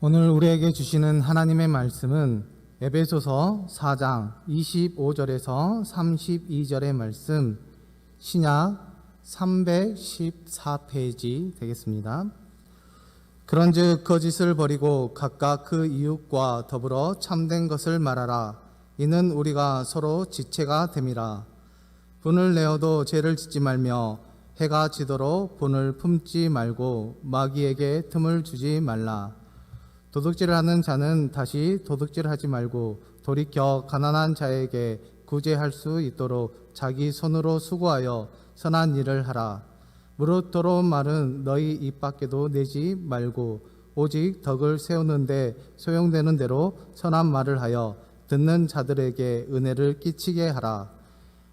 오늘 우리에게 주시는 하나님의 말씀은 에베소서 4장 25절에서 32절의 말씀, 신약 314페이지 되겠습니다. 그런즉 거짓을 버리고 각각 그 이웃과 더불어 참된 것을 말하라. 이는 우리가 서로 지체가 됨이라. 분을 내어도 죄를 짓지 말며 해가 지도록 분을 품지 말고 마귀에게 틈을 주지 말라. 도둑질을 하는 자는 다시 도둑질하지 말고 돌이켜 가난한 자에게 구제할 수 있도록 자기 손으로 수고하여 선한 일을 하라. 무릇 더러운 말은 너희 입 밖에도 내지 말고 오직 덕을 세우는데 소용되는 대로 선한 말을 하여 듣는 자들에게 은혜를 끼치게 하라.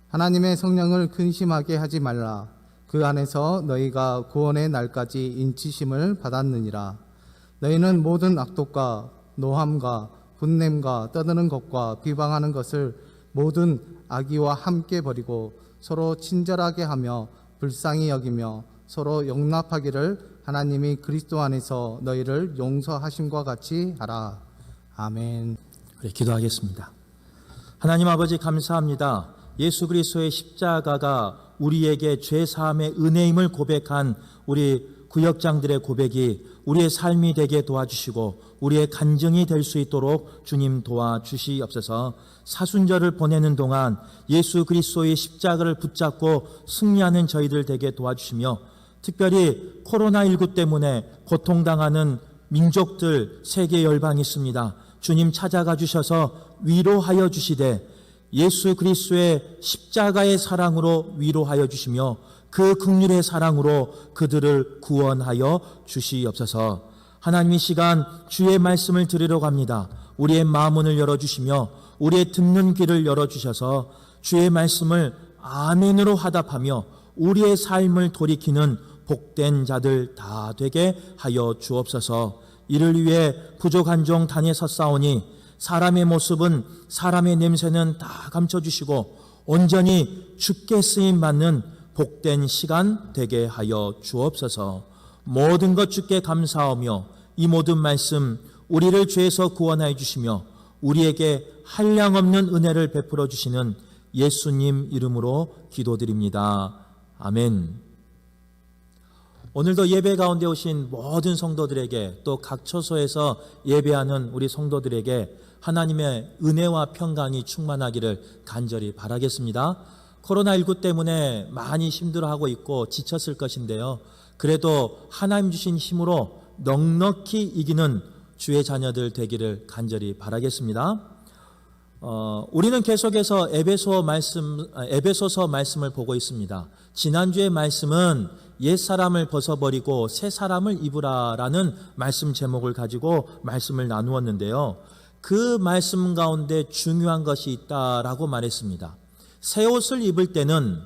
하나님의 성령을 근심하게 하지 말라. 그 안에서 너희가 구원의 날까지 인치심을 받았느니라. 너희는 모든 악독과 노함과 분냄과 떠드는 것과 비방하는 것을 모든 악의와 함께 버리고 서로 친절하게 하며 불쌍히 여기며 서로 용납하기를 하나님이 그리스도 안에서 너희를 용서하심과 같이 하라. 아멘. 우리 기도하겠습니다. 하나님 아버지, 감사합니다. 예수 그리스도의 십자가가 우리에게 죄사함의 은혜임을 고백한 우리 구역장들의 고백이 우리의 삶이 되게 도와주시고 우리의 간증이 될 수 있도록 주님 도와주시옵소서. 사순절을 보내는 동안 예수 그리스도의 십자가를 붙잡고 승리하는 저희들 되게 도와주시며, 특별히 코로나19 때문에 고통당하는 민족들, 세계 열방이 있습니다. 주님 찾아가 주셔서 위로하여 주시되 예수 그리스도의 십자가의 사랑으로 위로하여 주시며 그 긍휼의 사랑으로 그들을 구원하여 주시옵소서. 하나님, 이 시간 주의 말씀을 들으러 갑니다. 우리의 마음문을 열어주시며 우리의 듣는 귀를 열어주셔서 주의 말씀을 아멘으로 화답하며 우리의 삶을 돌이키는 복된 자들 다 되게 하여 주옵소서. 이를 위해 부족한 종 단에 섰사오니 사람의 모습은, 사람의 냄새는 다 감춰주시고 온전히 주께 쓰임받는 복된 시간 되게 하여 주옵소서. 모든 것 주께 감사하며 이 모든 말씀 우리를 죄에서 구원하여 주시며 우리에게 한량없는 은혜를 베풀어 주시는 예수님 이름으로 기도드립니다. 아멘. 오늘도 예배 가운데 오신 모든 성도들에게, 또 각 처소에서 예배하는 우리 성도들에게 하나님의 은혜와 평강이 충만하기를 간절히 바라겠습니다. 코로나19 때문에 많이 힘들어하고 있고 지쳤을 것인데요, 그래도 하나님 주신 힘으로 넉넉히 이기는 주의 자녀들 되기를 간절히 바라겠습니다. 우리는 계속해서 에베소서 말씀을 보고 있습니다. 지난주의 말씀은 옛사람을 벗어버리고 새 사람을 입으라라는 말씀 제목을 가지고 말씀을 나누었는데요, 그 말씀 가운데 중요한 것이 있다라고 말했습니다. 새 옷을 입을 때는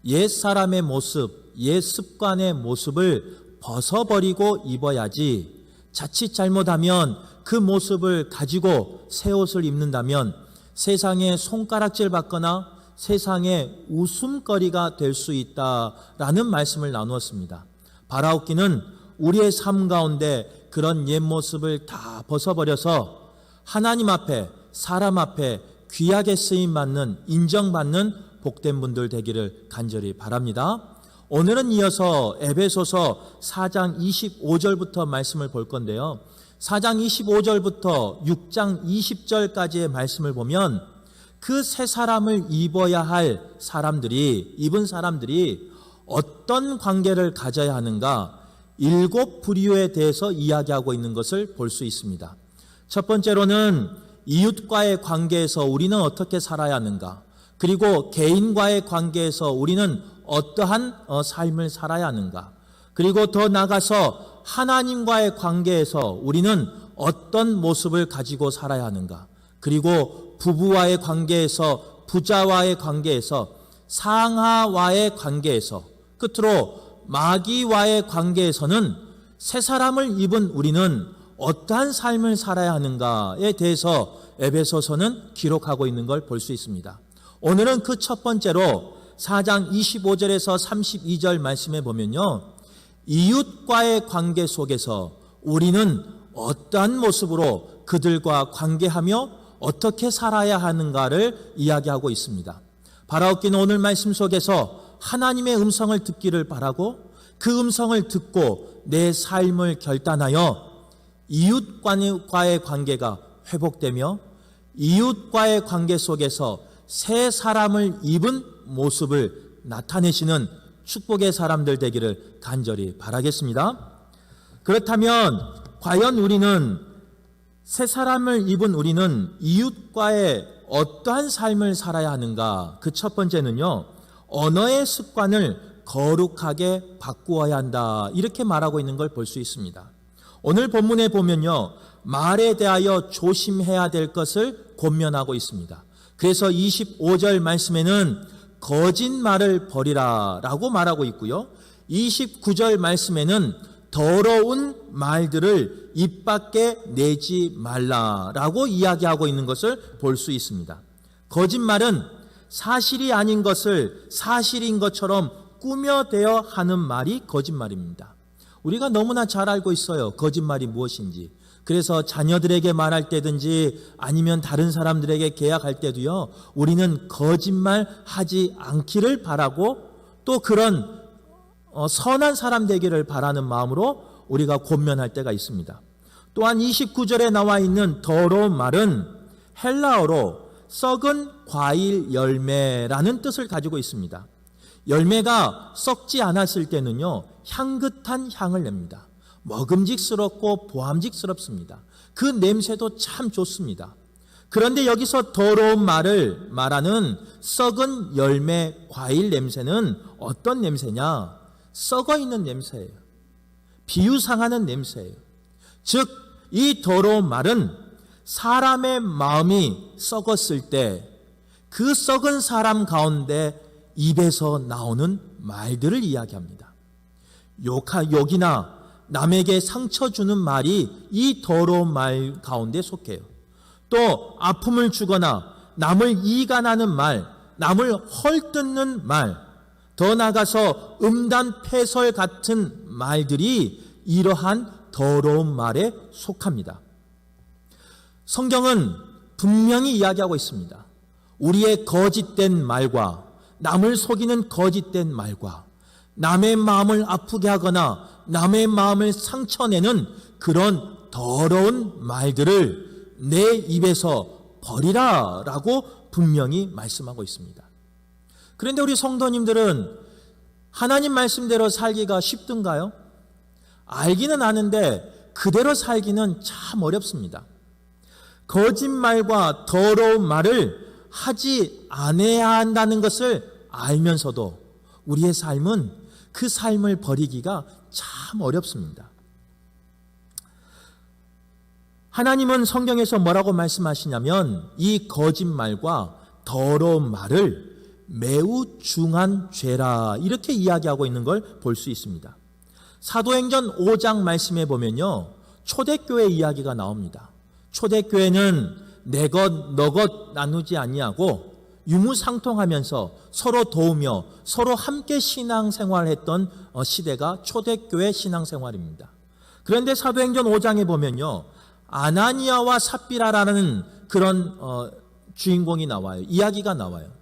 옛사람의 모습, 옛 습관의 모습을 벗어버리고 입어야지, 자칫 잘못하면 그 모습을 가지고 새 옷을 입는다면 세상에 손가락질 받거나 세상에 웃음거리가 될 수 있다라는 말씀을 나누었습니다. 바라옵기는 우리의 삶 가운데 그런 옛 모습을 다 벗어버려서 하나님 앞에, 사람 앞에 귀하게 쓰임받는, 인정받는 복된 분들 되기를 간절히 바랍니다. 오늘은 이어서 에베소서 4장 25절부터 말씀을 볼 건데요, 4장 25절부터 6장 20절까지의 말씀을 보면 그 새 사람을 입어야 할 사람들이, 입은 사람들이 어떤 관계를 가져야 하는가 7 부류에 대해서 이야기하고 있는 것을 볼 수 있습니다. 첫 번째로는 이웃과의 관계에서 우리는 어떻게 살아야 하는가, 그리고 개인과의 관계에서 우리는 어떠한 삶을 살아야 하는가, 그리고 더 나아가서 하나님과의 관계에서 우리는 어떤 모습을 가지고 살아야 하는가, 그리고 부부와의 관계에서, 부자와의 관계에서, 상하와의 관계에서, 끝으로 마귀와의 관계에서는 새 사람을 입은 우리는 어떠한 삶을 살아야 하는가에 대해서 에베소서는 기록하고 있는 걸 볼 수 있습니다. 오늘은 그 첫 번째로 4장 25절에서 32절 말씀에 보면요, 이웃과의 관계 속에서 우리는 어떠한 모습으로 그들과 관계하며 어떻게 살아야 하는가를 이야기하고 있습니다. 바라옵기는 오늘 말씀 속에서 하나님의 음성을 듣기를 바라고 그 음성을 듣고 내 삶을 결단하여 이웃과의 관계가 회복되며 이웃과의 관계 속에서 새 사람을 입은 모습을 나타내시는 축복의 사람들 되기를 간절히 바라겠습니다. 그렇다면 과연 우리는 새 사람을 입은 우리는 이웃과의 어떠한 삶을 살아야 하는가? 그 첫 번째는요, 언어의 습관을 거룩하게 바꾸어야 한다. 이렇게 말하고 있는 걸 볼 수 있습니다. 오늘 본문에 보면요, 말에 대하여 조심해야 될 것을 권면하고 있습니다. 그래서 25절 말씀에는 거짓말을 버리라 라고 말하고 있고요, 29절 말씀에는 더러운 말들을 입 밖에 내지 말라라고 이야기하고 있는 것을 볼 수 있습니다. 거짓말은 사실이 아닌 것을 사실인 것처럼 꾸며대어 하는 말이 거짓말입니다. 우리가 너무나 잘 알고 있어요. 거짓말이 무엇인지. 그래서 자녀들에게 말할 때든지 아니면 다른 사람들에게 계약할 때도요, 우리는 거짓말하지 않기를 바라고 또 그런 선한 사람 되기를 바라는 마음으로 우리가 권면할 때가 있습니다. 또한 29절에 나와 있는 더러운 말은 헬라어로 썩은 과일 열매라는 뜻을 가지고 있습니다. 열매가 썩지 않았을 때는요, 향긋한 향을 냅니다. 먹음직스럽고 보암직스럽습니다. 그 냄새도 참 좋습니다. 그런데 여기서 더러운 말을 말하는 썩은 열매 과일 냄새는 어떤 냄새냐? 썩어 있는 냄새예요. 비유상하는 냄새예요. 즉, 이 더러운 말은 사람의 마음이 썩었을 때 그 썩은 사람 가운데 입에서 나오는 말들을 이야기합니다. 욕이나 남에게 상처 주는 말이 이 더러운 말 가운데 속해요. 또 아픔을 주거나 남을 이간하는 말, 남을 헐뜯는 말, 더 나아가서 음담 패설 같은 말들이 이러한 더러운 말에 속합니다. 성경은 분명히 이야기하고 있습니다. 우리의 거짓된 말과 남을 속이는 거짓된 말과 남의 마음을 아프게 하거나 남의 마음을 상처내는 그런 더러운 말들을 내 입에서 버리라 라고 분명히 말씀하고 있습니다. 그런데 우리 성도님들은 하나님 말씀대로 살기가 쉽던가요? 알기는 아는데 그대로 살기는 참 어렵습니다. 거짓말과 더러운 말을 하지 않아야 한다는 것을 알면서도 우리의 삶은 그 삶을 버리기가 참 어렵습니다. 하나님은 성경에서 뭐라고 말씀하시냐면 이 거짓말과 더러운 말을 매우 중한 죄라 이렇게 이야기하고 있는 걸 볼 수 있습니다. 사도행전 5장 말씀에 보면요, 초대교회 이야기가 나옵니다. 초대교회는 내 것 너 것 나누지 아니하고 유무상통하면서 서로 도우며 서로 함께 신앙생활했던 시대가 초대교회 신앙생활입니다. 그런데 사도행전 5장에 보면요, 아나니아와 삽비라라는 그런 주인공이 나와요. 이야기가 나와요.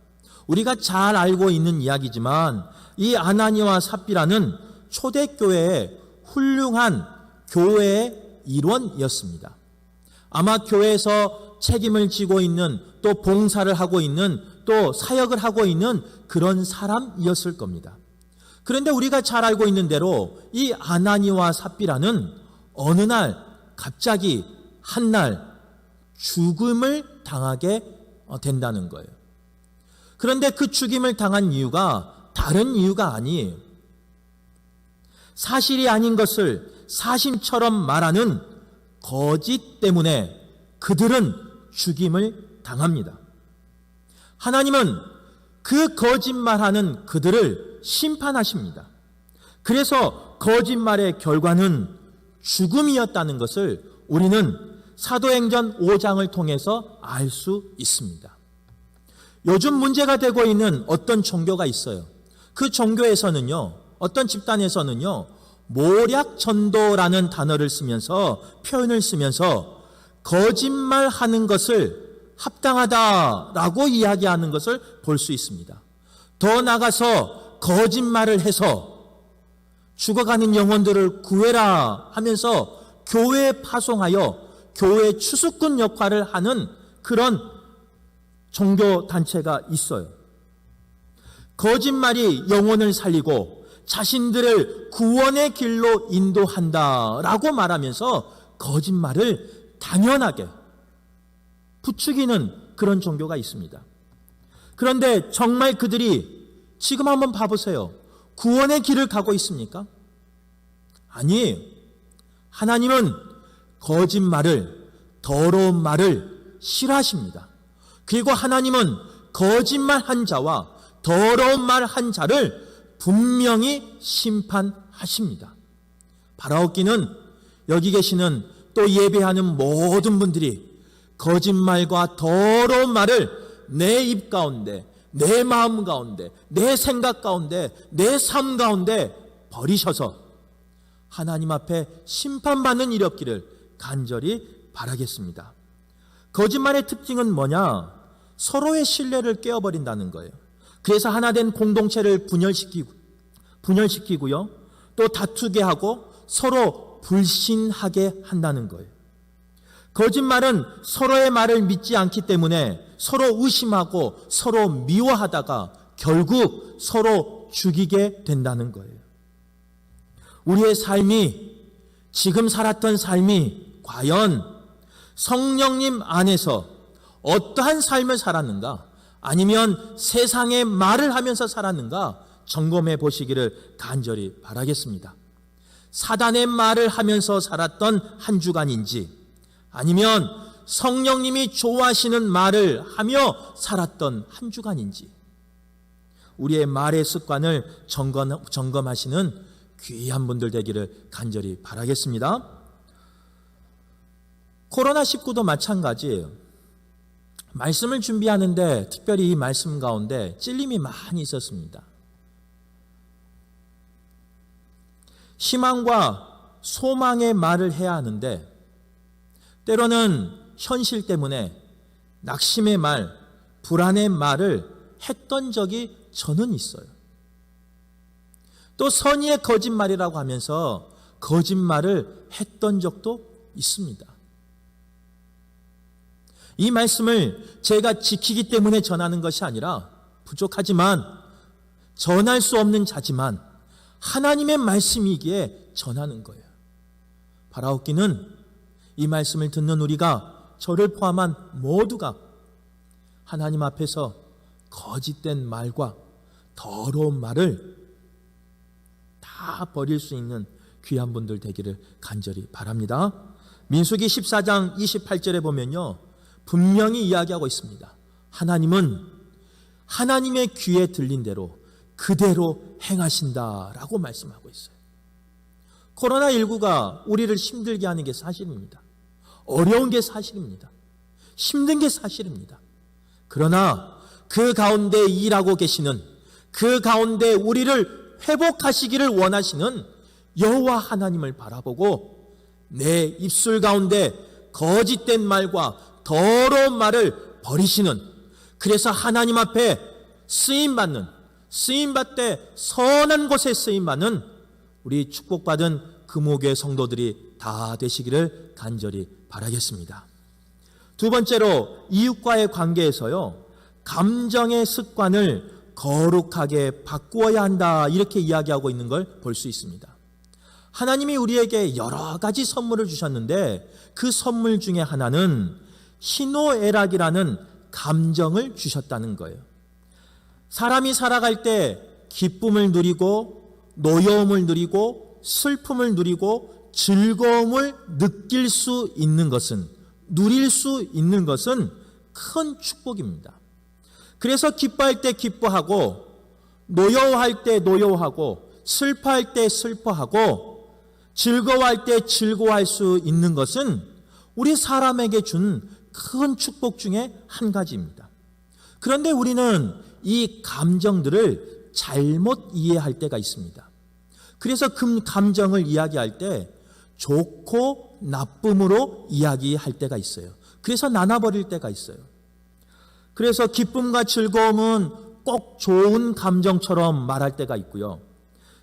우리가 잘 알고 있는 이야기지만 이 아나니아와 삽비라는 초대교회의 훌륭한 교회의 일원이었습니다. 아마 교회에서 책임을 지고 있는 또 봉사를 하고 있는 또 사역을 하고 있는 그런 사람이었을 겁니다. 그런데 우리가 잘 알고 있는 대로 이 아나니와 삽비라는 어느 날 갑자기 한 날 죽음을 당하게 된다는 거예요. 그런데 그 죽임을 당한 이유가 다른 이유가 아니에요. 사실이 아닌 것을 사실처럼 말하는 거짓 때문에 그들은 죽임을 당합니다. 하나님은 그 거짓말하는 그들을 심판하십니다. 그래서 거짓말의 결과는 죽음이었다는 것을 우리는 사도행전 5장을 통해서 알 수 있습니다. 요즘 문제가 되고 있는 어떤 종교가 있어요. 그 종교에서는요, 어떤 집단에서는요, 모략전도라는 단어를 쓰면서 표현을 쓰면서 거짓말하는 것을 합당하다라고 이야기하는 것을 볼 수 있습니다. 더 나아가서 거짓말을 해서 죽어가는 영혼들을 구해라 하면서 교회에 파송하여 교회 추수꾼 역할을 하는 그런 종교단체가 있어요. 거짓말이 영혼을 살리고 자신들을 구원의 길로 인도한다라고 말하면서 거짓말을 당연하게 부추기는 그런 종교가 있습니다. 그런데 정말 그들이 지금 한번 봐보세요. 구원의 길을 가고 있습니까? 아니에요. 하나님은 거짓말을, 더러운 말을 싫어하십니다. 그리고 하나님은 거짓말한 자와 더러운 말한 자를 분명히 심판하십니다. 바라옵기는 여기 계시는 또 예배하는 모든 분들이 거짓말과 더러운 말을 내 입 가운데, 내 마음 가운데, 내 생각 가운데, 내 삶 가운데 버리셔서 하나님 앞에 심판받는 일이 없기를 간절히 바라겠습니다. 거짓말의 특징은 뭐냐? 서로의 신뢰를 깨어버린다는 거예요. 그래서 하나 된 공동체를 분열시키고요. 또 다투게 하고 서로 불신하게 한다는 거예요. 거짓말은 서로의 말을 믿지 않기 때문에 서로 의심하고 서로 미워하다가 결국 서로 죽이게 된다는 거예요. 우리의 삶이, 지금 살았던 삶이 과연 성령님 안에서 어떠한 삶을 살았는가, 아니면 세상의 말을 하면서 살았는가 점검해 보시기를 간절히 바라겠습니다. 사단의 말을 하면서 살았던 한 주간인지, 아니면 성령님이 좋아하시는 말을 하며 살았던 한 주간인지, 우리의 말의 습관을 점검하시는 귀한 분들 되기를 간절히 바라겠습니다. 코로나19도 마찬가지예요. 말씀을 준비하는데 특별히 이 말씀 가운데 찔림이 많이 있었습니다. 희망과 소망의 말을 해야 하는데 때로는 현실 때문에 낙심의 말, 불안의 말을 했던 적이 저는 있어요. 또 선의의 거짓말이라고 하면서 거짓말을 했던 적도 있습니다. 이 말씀을 제가 지키기 때문에 전하는 것이 아니라 부족하지만 전할 수 없는 자지만 하나님의 말씀이기에 전하는 거예요. 바라옵기는 이 말씀을 듣는 우리가, 저를 포함한 모두가 하나님 앞에서 거짓된 말과 더러운 말을 다 버릴 수 있는 귀한 분들 되기를 간절히 바랍니다. 민수기 14장 28절에 보면요, 분명히 이야기하고 있습니다. 하나님은 하나님의 귀에 들린 대로 그대로 행하신다라고 말씀하고 있어요. 코로나19가 우리를 힘들게 하는 게 사실입니다. 어려운 게 사실입니다. 힘든 게 사실입니다. 그러나 그 가운데 일하고 계시는, 그 가운데 우리를 회복하시기를 원하시는 여호와 하나님을 바라보고 내 입술 가운데 거짓된 말과 더러운 말을 버리시는, 그래서 하나님 앞에 쓰임받되 선한 곳에 쓰임받는 우리 축복받은 금호교회 성도들이 다 되시기를 간절히 바라겠습니다. 두 번째로 이웃과의 관계에서요, 감정의 습관을 거룩하게 바꾸어야 한다, 이렇게 이야기하고 있는 걸 볼 수 있습니다. 하나님이 우리에게 여러 가지 선물을 주셨는데 그 선물 중에 하나는 희노애락이라는 감정을 주셨다는 거예요. 사람이 살아갈 때 기쁨을 누리고 노여움을 누리고 슬픔을 누리고 즐거움을 느낄 수 있는 것은, 누릴 수 있는 것은 큰 축복입니다. 그래서 기뻐할 때 기뻐하고 노여워할 때 노여워하고 슬퍼할 때 슬퍼하고 즐거워할 때 즐거워할 수 있는 것은 우리 사람에게 준 큰 축복 중에 한 가지입니다. 그런데 우리는 이 감정들을 잘못 이해할 때가 있습니다. 그래서 그 감정을 이야기할 때 좋고 나쁨으로 이야기할 때가 있어요. 그래서 나눠버릴 때가 있어요. 그래서 기쁨과 즐거움은 꼭 좋은 감정처럼 말할 때가 있고요.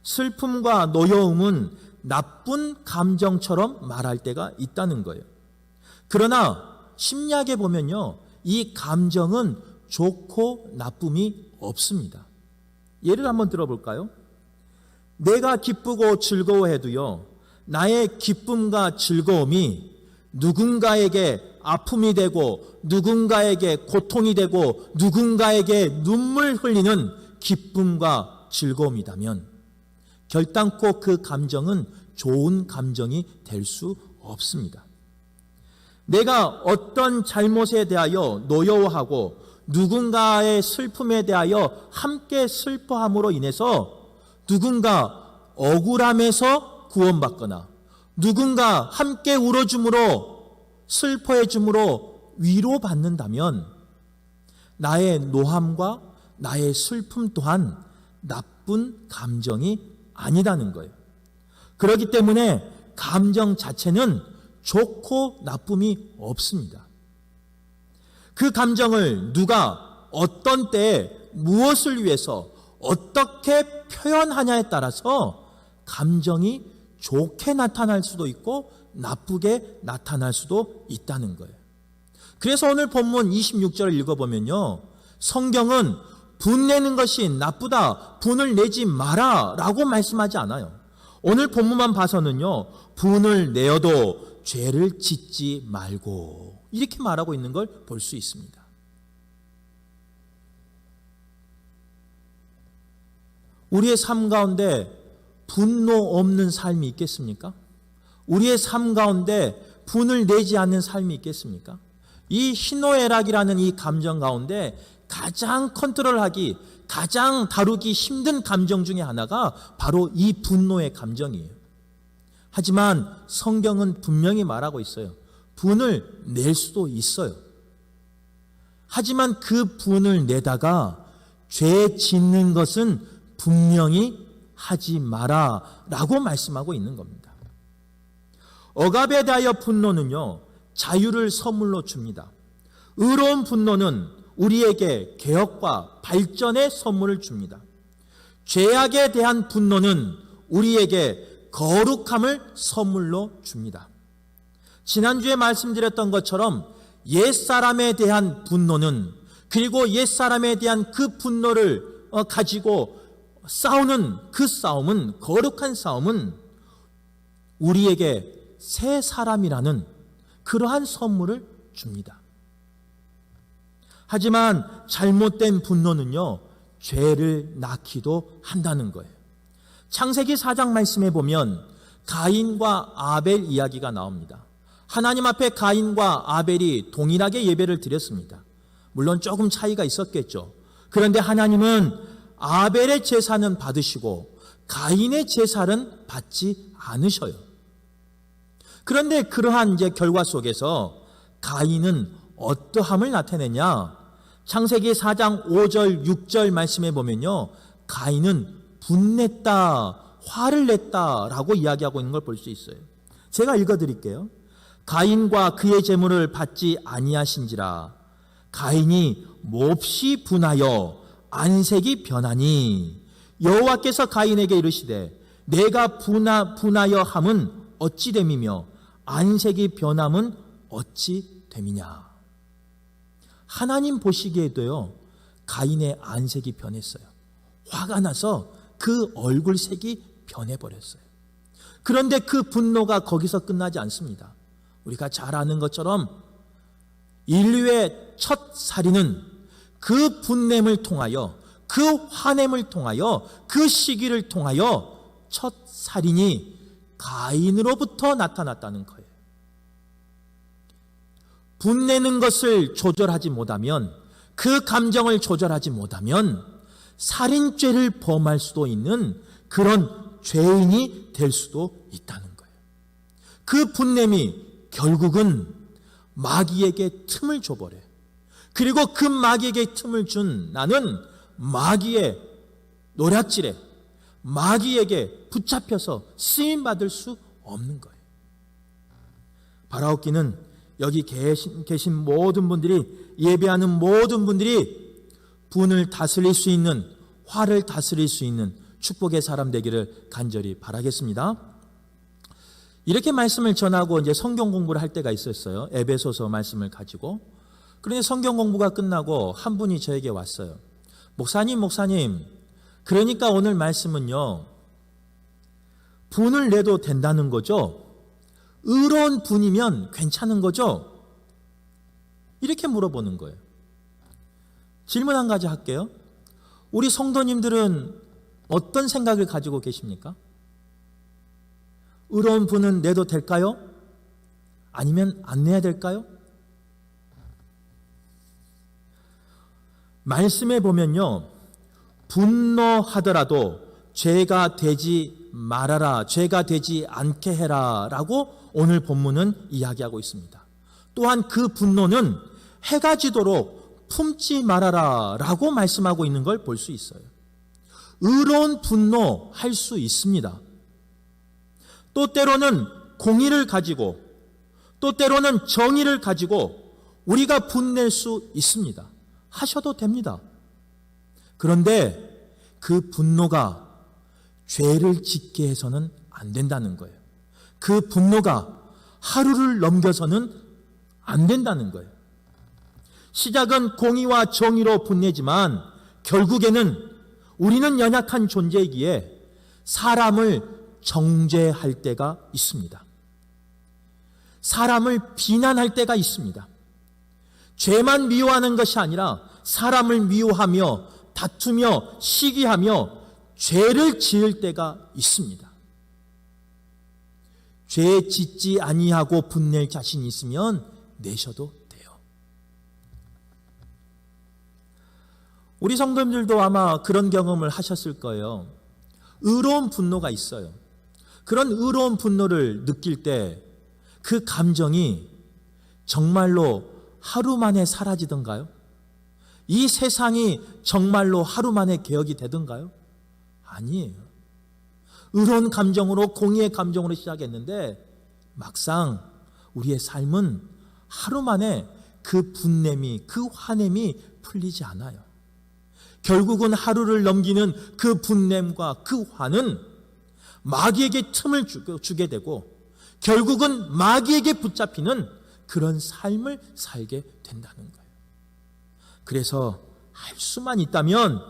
슬픔과 노여움은 나쁜 감정처럼 말할 때가 있다는 거예요. 그러나 심리학에 보면요, 이 감정은 좋고 나쁨이 없습니다. 예를 한번 들어볼까요? 내가 기쁘고 즐거워해도요, 나의 기쁨과 즐거움이 누군가에게 아픔이 되고 누군가에게 고통이 되고 누군가에게 눈물 흘리는 기쁨과 즐거움이라면 결단코 그 감정은 좋은 감정이 될 수 없습니다. 내가 어떤 잘못에 대하여 노여워하고 누군가의 슬픔에 대하여 함께 슬퍼함으로 인해서 누군가 억울함에서 구원받거나 누군가 함께 울어줌으로 슬퍼해줌으로 위로받는다면 나의 노함과 나의 슬픔 또한 나쁜 감정이 아니라는 거예요. 그렇기 때문에 감정 자체는 좋고 나쁨이 없습니다. 그 감정을 누가 어떤 때에 무엇을 위해서 어떻게 표현하냐에 따라서 감정이 좋게 나타날 수도 있고 나쁘게 나타날 수도 있다는 거예요. 그래서 오늘 본문 26절을 읽어보면요, 성경은 분내는 것이 나쁘다, 분을 내지 마라 라고 말씀하지 않아요. 오늘 본문만 봐서는요, 분을 내어도 죄를 짓지 말고 이렇게 말하고 있는 걸 볼 수 있습니다. 우리의 삶 가운데 분노 없는 삶이 있겠습니까? 우리의 삶 가운데 분을 내지 않는 삶이 있겠습니까? 이 희노애락이라는 이 감정 가운데 가장 컨트롤하기, 가장 다루기 힘든 감정 중에 하나가 바로 이 분노의 감정이에요. 하지만 성경은 분명히 말하고 있어요. 분을 낼 수도 있어요. 하지만 그 분을 내다가 죄 짓는 것은 분명히 하지 마라 라고 말씀하고 있는 겁니다. 억압에 대하여 분노는요, 자유를 선물로 줍니다. 의로운 분노는 우리에게 개혁과 발전의 선물을 줍니다. 죄악에 대한 분노는 우리에게 거룩함을 선물로 줍니다. 지난주에 말씀드렸던 것처럼 옛사람에 대한 분노는, 그리고 옛사람에 대한 그 분노를 가지고 싸우는 그 싸움은, 거룩한 싸움은 우리에게 새 사람이라는 그러한 선물을 줍니다. 하지만 잘못된 분노는요, 죄를 낳기도 한다는 거예요. 창세기 4장 말씀에 보면 가인과 아벨 이야기가 나옵니다. 하나님 앞에 가인과 아벨이 동일하게 예배를 드렸습니다. 물론 조금 차이가 있었겠죠. 그런데 하나님은 아벨의 제사는 받으시고 가인의 제사는 받지 않으셔요. 그런데 그러한 이제 결과 속에서 가인은 어떠함을 나타내냐? 창세기 4장 5절 6절 말씀에 보면요, 가인은 분냈다, 화를 냈다라고 이야기하고 있는 걸 볼 수 있어요. 제가 읽어드릴게요. 가인과 그의 재물을 받지 아니하신지라 가인이 몹시 분하여 안색이 변하니 여호와께서 가인에게 이르시되 내가 분하여 함은 어찌 됨이며 안색이 변함은 어찌 됨이냐. 하나님 보시기에도요, 가인의 안색이 변했어요. 화가 나서 그 얼굴색이 변해버렸어요. 그런데 그 분노가 거기서 끝나지 않습니다. 우리가 잘 아는 것처럼 인류의 첫 살인은 그 분냄을 통하여, 그 화냄을 통하여, 그 시기를 통하여 첫 살인이 가인으로부터 나타났다는 거예요. 분내는 것을 조절하지 못하면, 그 감정을 조절하지 못하면 살인죄를 범할 수도 있는 그런 죄인이 될 수도 있다는 거예요. 그 분냄이 결국은 마귀에게 틈을 줘버려요. 그리고 그 마귀에게 틈을 준 나는 마귀의 노략질에, 마귀에게 붙잡혀서 쓰임받을 수 없는 거예요. 바라옵기는 여기 계신 모든 분들이, 예배하는 모든 분들이 분을 다스릴 수 있는, 화를 다스릴 수 있는 축복의 사람 되기를 간절히 바라겠습니다. 이렇게 말씀을 전하고 이제 성경 공부를 할 때가 있었어요. 에베소서 말씀을 가지고. 그런데 성경 공부가 끝나고 한 분이 저에게 왔어요. 목사님, 그러니까 오늘 말씀은요, 분을 내도 된다는 거죠? 의로운 분이면 괜찮은 거죠? 이렇게 물어보는 거예요. 질문 한 가지 할게요. 우리 성도님들은 어떤 생각을 가지고 계십니까? 의로운 분은 내도 될까요? 아니면 안 내야 될까요? 말씀에 보면요, 분노하더라도 죄가 되지 말아라, 죄가 되지 않게 해라 라고 오늘 본문은 이야기하고 있습니다. 또한 그 분노는 해가 지도록 품지 말아라 라고 말씀하고 있는 걸 볼 수 있어요. 의로운 분노할 수 있습니다. 또 때로는 공의를 가지고, 또 때로는 정의를 가지고 우리가 분낼 수 있습니다. 하셔도 됩니다. 그런데 그 분노가 죄를 짓게 해서는 안 된다는 거예요. 그 분노가 하루를 넘겨서는 안 된다는 거예요. 시작은 공의와 정의로 분내지만 결국에는 우리는 연약한 존재이기에 사람을 정죄할 때가 있습니다. 사람을 비난할 때가 있습니다. 죄만 미워하는 것이 아니라 사람을 미워하며 다투며 시기하며 죄를 지을 때가 있습니다. 죄 짓지 아니하고 분낼 자신 있으면 내셔도 돼요. 우리 성도님들도 아마 그런 경험을 하셨을 거예요. 의로운 분노가 있어요. 그런 의로운 분노를 느낄 때 그 감정이 정말로 하루 만에 사라지던가요? 이 세상이 정말로 하루 만에 개혁이 되던가요? 아니에요. 의로운 감정으로, 공의의 감정으로 시작했는데 막상 우리의 삶은 하루 만에 그 분냄이, 그 화냄이 풀리지 않아요. 결국은 하루를 넘기는 그 분냄과 그 화는 마귀에게 틈을 주게 되고 결국은 마귀에게 붙잡히는 그런 삶을 살게 된다는 거예요. 그래서 할 수만 있다면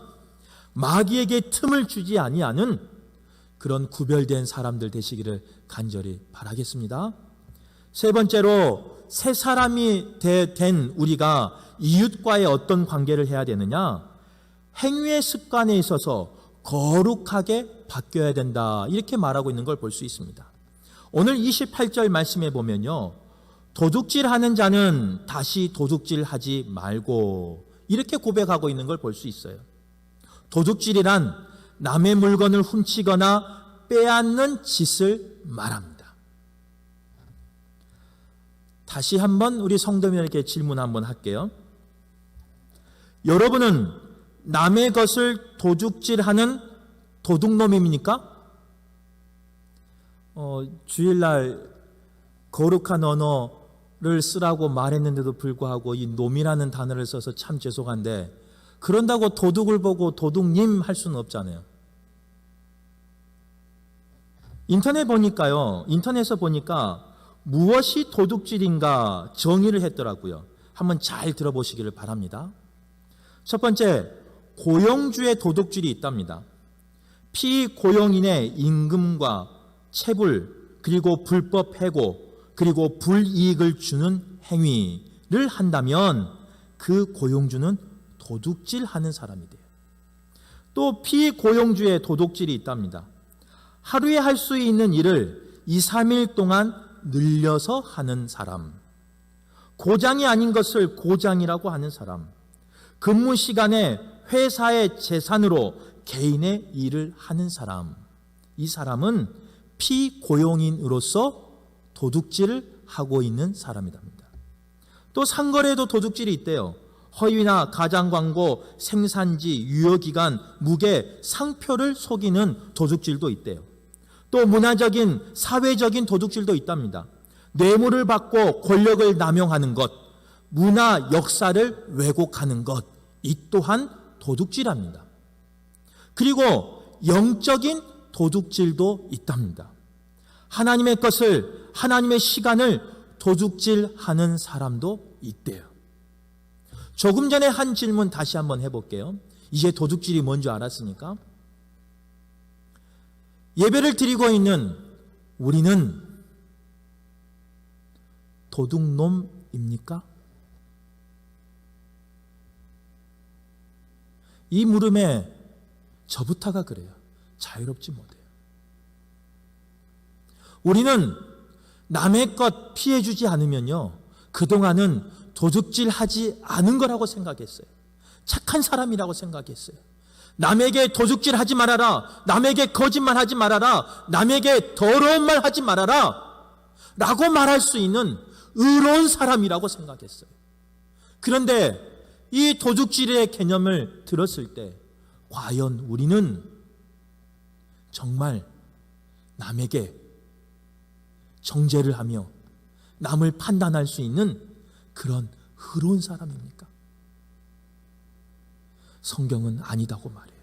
마귀에게 틈을 주지 아니하는 그런 구별된 사람들 되시기를 간절히 바라겠습니다. 세 번째로, 새 사람이 된 우리가 이웃과의 어떤 관계를 해야 되느냐? 행위의 습관에 있어서 거룩하게 바뀌어야 된다, 이렇게 말하고 있는 걸 볼 수 있습니다. 오늘 28절 말씀에 보면요, 도둑질하는 자는 다시 도둑질하지 말고, 이렇게 고백하고 있는 걸 볼 수 있어요. 도둑질이란 남의 물건을 훔치거나 빼앗는 짓을 말합니다. 다시 한번 우리 성도님에게 질문 한번 할게요. 여러분은 남의 것을 도둑질하는 도둑놈입니까? 주일날 거룩한 언어를 쓰라고 말했는데도 불구하고 이 놈이라는 단어를 써서 참 죄송한데, 그런다고 도둑을 보고 도둑님 할 수는 없잖아요. 인터넷에서 보니까 무엇이 도둑질인가 정의를 했더라고요. 한번 잘 들어보시기를 바랍니다. 첫 번째, 고용주의 도둑질이 있답니다. 피고용인의 임금과 체불, 그리고 불법 해고, 그리고 불이익을 주는 행위를 한다면 그 고용주는 도둑질하는 사람이 돼요. 또 피고용주의 도둑질이 있답니다. 하루에 할 수 있는 일을 2, 3일 동안 늘려서 하는 사람, 고장이 아닌 것을 고장이라고 하는 사람, 근무 시간에 회사의 재산으로 개인의 일을 하는 사람, 이 사람은 피고용인으로서 도둑질을 하고 있는 사람이랍니다. 또 상거래에도 도둑질이 있대요. 허위나 가장 광고, 생산지, 유효기간, 무게, 상표를 속이는 도둑질도 있대요. 또 문화적인, 사회적인 도둑질도 있답니다. 뇌물을 받고 권력을 남용하는 것, 문화, 역사를 왜곡하는 것, 이 또한 도둑질합니다. 그리고 영적인 도둑질도 있답니다. 하나님의 것을, 하나님의 시간을 도둑질하는 사람도 있대요. 조금 전에 한 질문 다시 한번 해볼게요. 이제 도둑질이 뭔지 알았으니까. 예배를 드리고 있는 우리는 도둑놈입니까? 이 물음에 저부터가 그래요. 자유롭지 못해요. 우리는 남의 것 피해주지 않으면요, 그동안은 도둑질하지 않은 거라고 생각했어요. 착한 사람이라고 생각했어요. 남에게 도둑질하지 말아라, 남에게 거짓말하지 말아라, 남에게 더러운 말 하지 말아라 라고 말할 수 있는 의로운 사람이라고 생각했어요. 그런데 이 도둑질의 개념을 들었을 때 과연 우리는 정말 남에게 정죄를 하며 남을 판단할 수 있는 그런 의로운 사람입니까? 성경은 아니다고 말해요.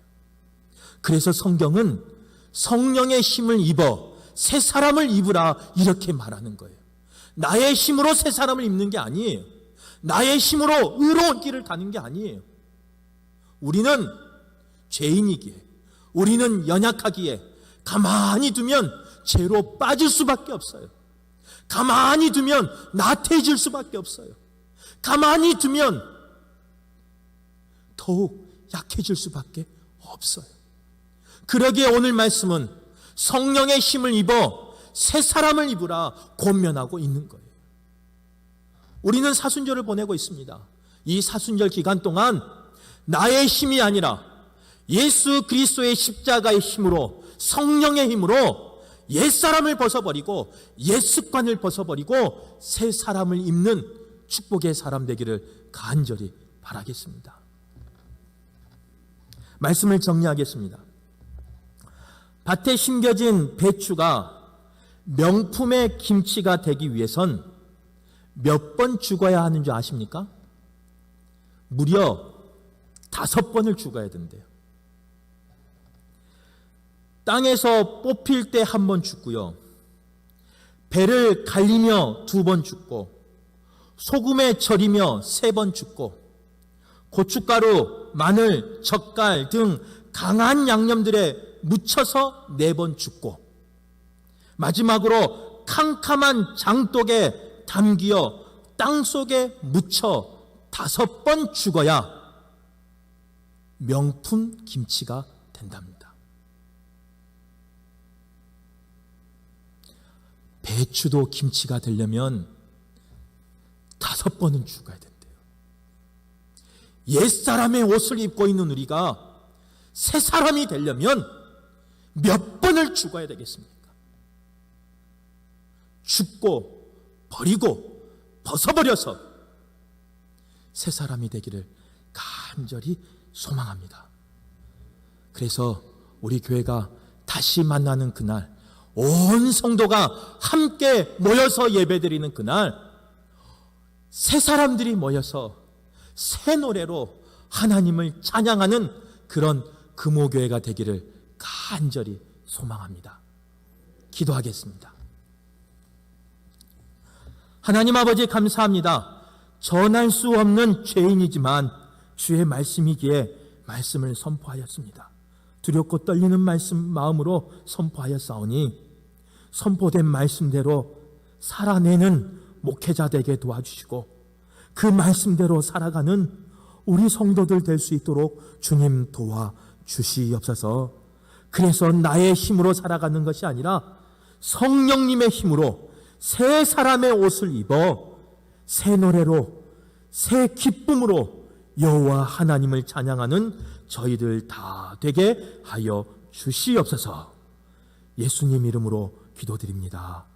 그래서 성경은 성령의 힘을 입어 새 사람을 입으라 이렇게 말하는 거예요. 나의 힘으로 새 사람을 입는 게 아니에요. 나의 힘으로 의로운 길을 가는 게 아니에요. 우리는 죄인이기에, 우리는 연약하기에 가만히 두면 죄로 빠질 수밖에 없어요. 가만히 두면 나태해질 수밖에 없어요. 가만히 두면 더욱 약해질 수밖에 없어요. 그러기에 오늘 말씀은 성령의 힘을 입어 새 사람을 입으라 권면하고 있는 거예요. 우리는 사순절을 보내고 있습니다. 이 사순절 기간 동안 나의 힘이 아니라 예수 그리스도의 십자가의 힘으로, 성령의 힘으로 옛사람을 벗어버리고 옛 습관을 벗어버리고 새 사람을 입는 축복의 사람 되기를 간절히 바라겠습니다. 말씀을 정리하겠습니다. 밭에 심겨진 배추가 명품의 김치가 되기 위해선 몇 번 죽어야 하는 줄 아십니까? 무려 5번을 죽어야 된대요. 땅에서 뽑힐 때 1번 죽고요, 배를 갈리며 2번 죽고, 소금에 절이며 3번 죽고, 고춧가루, 마늘, 젓갈 등 강한 양념들에 묻혀서 4번 죽고, 마지막으로 캄캄한 장독에 담기어 땅속에 묻혀 5번 죽어야 명품 김치가 된답니다. 배추도 김치가 되려면 5번은 죽어야 된대요. 옛사람의 옷을 입고 있는 우리가 새 사람이 되려면 몇 번을 죽어야 되겠습니까? 죽고 버리고 벗어버려서 새 사람이 되기를 간절히 소망합니다. 그래서 우리 교회가 다시 만나는 그날, 온 성도가 함께 모여서 예배드리는 그날, 새 사람들이 모여서 새 노래로 하나님을 찬양하는 그런 금호교회가 되기를 간절히 소망합니다. 기도하겠습니다. 하나님 아버지 감사합니다. 전할 수 없는 죄인이지만 주의 말씀이기에 말씀을 선포하였습니다. 두렵고 떨리는 마음으로 선포하였사오니 선포된 말씀대로 살아내는 목회자 되게 도와주시고 그 말씀대로 살아가는 우리 성도들 될 수 있도록 주님 도와주시옵소서. 그래서 나의 힘으로 살아가는 것이 아니라 성령님의 힘으로 새 사람의 옷을 입어 새 노래로, 새 기쁨으로 여호와 하나님을 찬양하는 저희들 다 되게 하여 주시옵소서. 예수님 이름으로 기도드립니다.